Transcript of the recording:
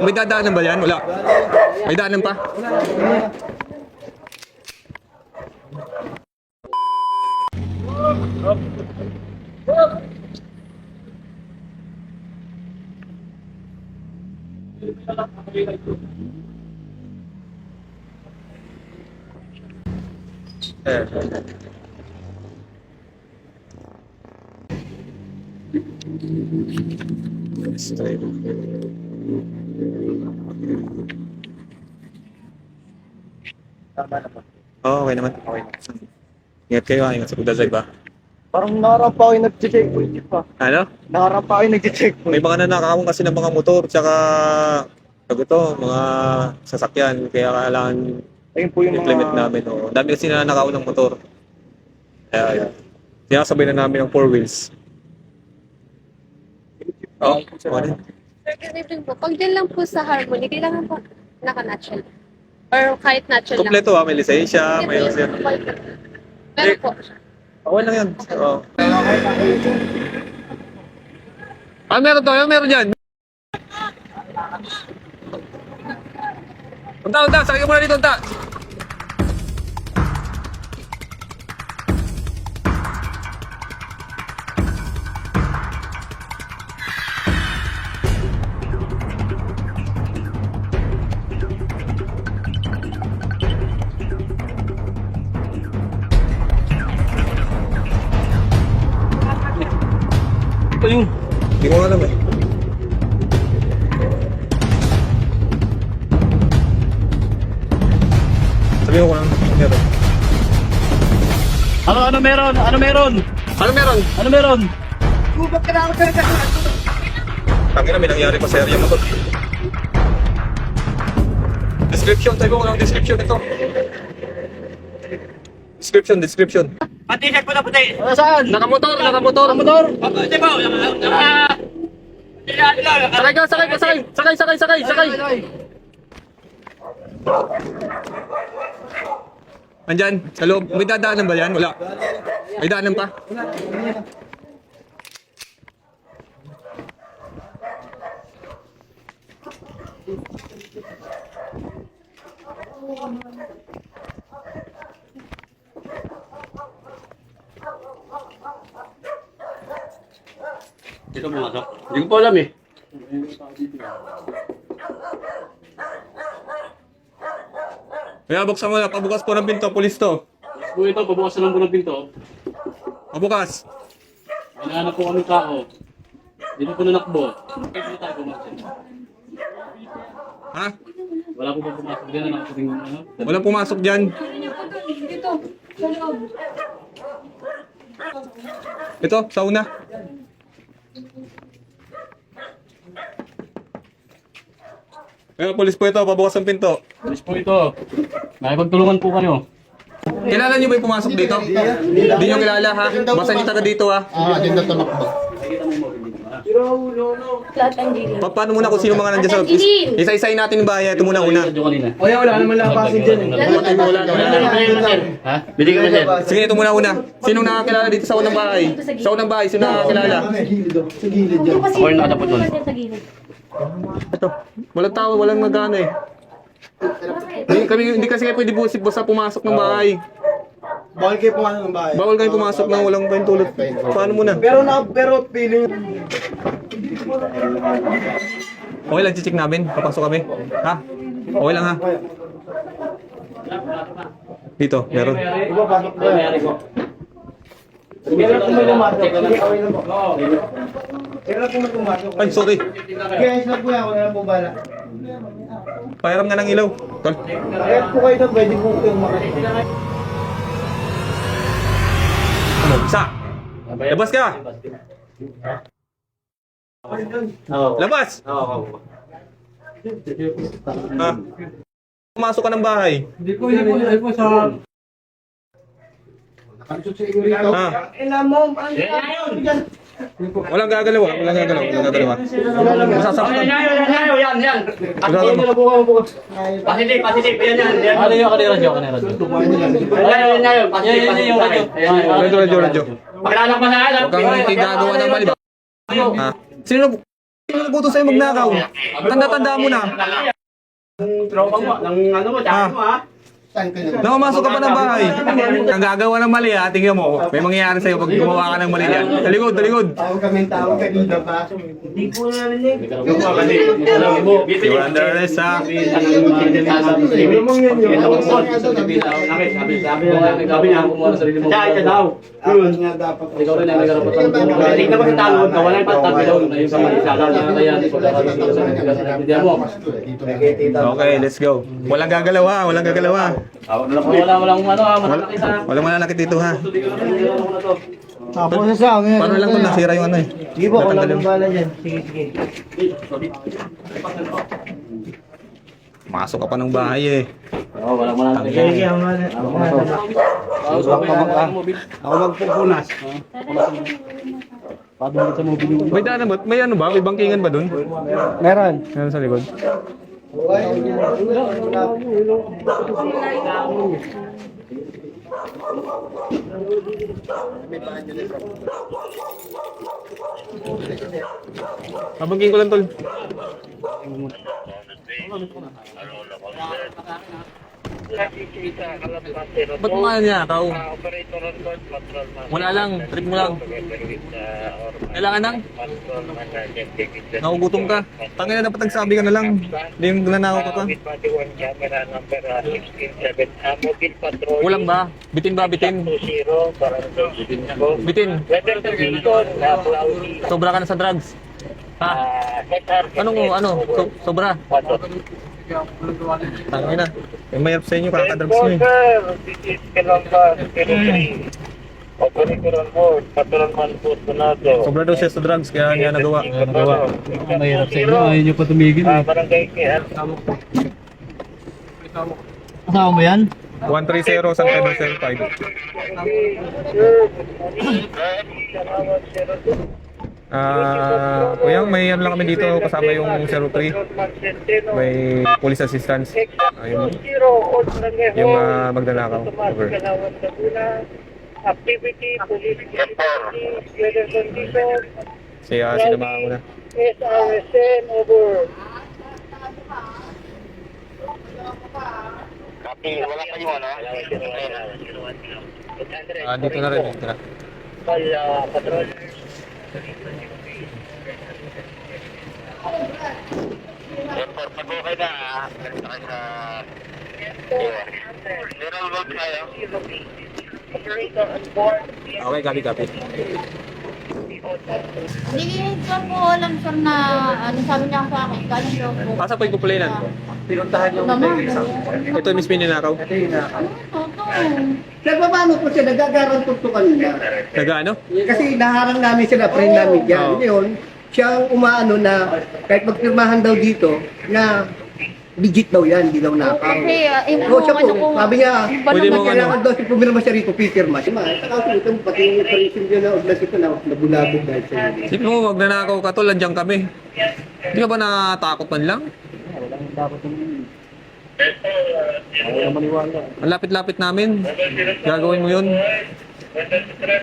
may dadaanan ba yan? Wala. May daanan pa? Oo, okay naman. Okay. Ingat kayo, ingat sa pagdadrive ba? Parang naharap pa kayo nag-checkpoint pa. Ano? Naharap pa kayo nag-checkpoint. May mga nanakawang kasi ng mga motor, tsaka mga sasakyan, kaya kailangan Ayun po yung implement mga... namin. Oh. Dami kasi nanakaw ng motor. Kaya sinasabay na namin ng 4 wheels. Oh, ano? Sir, ganito po. Pag dyan lang po sa Harmony, kailangan po naka-natural. Or kahit natural Kompleto lang. may lisensya, may sir. Meron po. Okay lang yan. Oh. Meron to, meron dyan. Unta, sakay ka muna dito, unta. Ito yun. Hindi ko alam eh. Sabi ko lang, meron. Ano meron? Ano meron? Ano meron? Ano meron? Tangina, may nangyari pa sa area mo to. Description, tayo ko lang description ito. Description. Pati check mo na puti. Saan? Nakamotor. Motor? Hindi po. Sakay. Andyan, sa loob. May dadaanan ba yan? Wala. May daanan pa? Dito pumasok. Hindi ko pa alam eh. Kaya buksan mo na, pabukas po ng pinto, pulis to. Kung ito, pabukas na lang po ng pinto. Pabukas. Hinahanap po kami tao. Dito po nanakbo. Dito tayo pumasok. Ha? Wala po ba pumasok din na nakaputing ano? Walang pumasok dyan. Dito. Sa loob. Ito, sa una. Kaya pulis po ito, pabukas ang pinto. Alis po ito. Nakipagtulungan po kayo. Kilala niyo ba yung pumasok dito? Hindi niyo kilala ha? Basta niyo taga dito ha? Din na tumakbo. Lahat ang gilid. Paano muna kung sino mga nandiyan sa... Isa-isayin natin yung bahay. Ito muna una. Radyo kanina. O yan, wala naman lang pasin dyan eh. Ha? Bili ka na sir. Sige, ito muna una. Sinong nakakilala dito sa unang bahay? Sa unang bahay, sino nakakilala? Sa gilid dyan. Ako yung nakatapot doon. Sa gilid. Ito. Walang tao, walang nagano eh. Hindi kasi kayo pwede basta pumasok ng bahay. Bawal kayo pumasok ng bahay. Bawal kayo pumasok na walang pahintulot. Paano muna? Pero feeling... Okay lang, check namin. Papasok kami. Ha? Okay lang ha? Dito, meron. Iba pasok ba? Mayari ko. Kailan po may lumasok? Sige, okay na po. Kailan po may pumasok? Ay, sorry. Sige, ayos na po yan. Wala na po bala. Pahiram nga ng ilaw. Tol. Kaya po kayo na pwede po kayong makakita. Ano? Isa. Labas ka! Labas! Ha? Pumasok ka ng bahay. Hindi po sa... Nakalusot sa inyo rito. Ha? Walang gagalaw ha? Walang gagalaw ha? Masasaktan. Yan. Positive. Yan. Ano yung kanira? Radyo. Paglalak mo sa akin. Huwag kang tigagawa ng mali ba? Ha? Sino Sino nagbuto sa'yo magnakaw? Tanda-tanda mo na. Ang tropa mo, ng ano mo, tsaka mo ha. Nakamasok ka pa ng bahay. Ang gagawa ng mali ha, tingnan mo. May mangyayari sa'yo pag gumawa ka ng mali yan. Talikod, talikod. Tawag kami tawag kanina pa. Hindi ko narinig. You're under arrest ha. Sabi niya, kumuha na sarili mo. Kaya daw. Yun nga dapat. Ikaw rin ay may karapatan. Tingnan mo sa talon, nawala yung patabi daw. Ayun sa mga isa lang na kaya. Hindi mo. Okay, let's go. Walang gagalaw ha, walang gagalaw ha. Walang ano ha, malalaki sa. Walang mananakit dito ha. Tapos sa akin. Paano lang kung nasira yung ano eh. Sige po, wala Natanggalin. nang bala dyan. Sige, sige. Masok ka pa ng bahay eh. Oo, walang malalaki. Sige, ang bala. Ako magpupunas. Padungit sa mobile. May daanan ba? May ano ba? May bangkingan ba dun? Meron. Meron sa likod. Babangking ko lang tol. Ba't mo nga niya, tao? Wala lang, trip mo lang. Kailangan nang? Nakugutom ka. Tangina na dapat nagsabi ka na lang. Hindi yung nanakaw ka pa. Kulang ba? Bitin ba? Bitin? Bitin. Sobra ka na sa drugs. Ha? Ano? Sobra? Tangina. Yung mayroon sa inyo, kakadrugs nyo eh. Sobra daw siya sa drugs, kaya niya nagawa. Mahirap sa inyo, ayaw nyo pa tumigil eh. Kasama mo yan? 130 San Pedro 05. Kuya, may ano lang kami dito kasama yung 03. May police assistance. Yung magdanakaw. Over. Activity, police activity, weather condition, Sinamahan ko na. SRSN, over. Copy, wala kayo ano? Dito na rin. Dito na. Patrol. Airport na po kayo na. Meron ba kayo? Operator on board. Okay, copy. Hindi ko po alam sir na ano sabi niya sa akin, galing daw po. Asa pa yung kumplenan? Pinuntahan yung Ito yung mismo ninakaw. Totoo. Sir, paano po siya nagagarantok to kanina? Nag-ano? Kasi naharang namin sila, friend namin dyan. Oo. Ngayon, siya ang umaano na kahit magpirmahan daw dito na legit daw yan, hindi daw nakaw. Kasi Oo, siya po, sabi niya, Pwede mo kailangan daw siya pumirma siya rito, pipirma siya. Saka ito, pati yung operation niya na oglas ito na nabulabog dahil sa inyo. Sip mo, wag nanakaw ka tol, nandiyan kami. Hindi ka ba natatakot man lang? Ang lapit-lapit namin. Gagawin mo yun.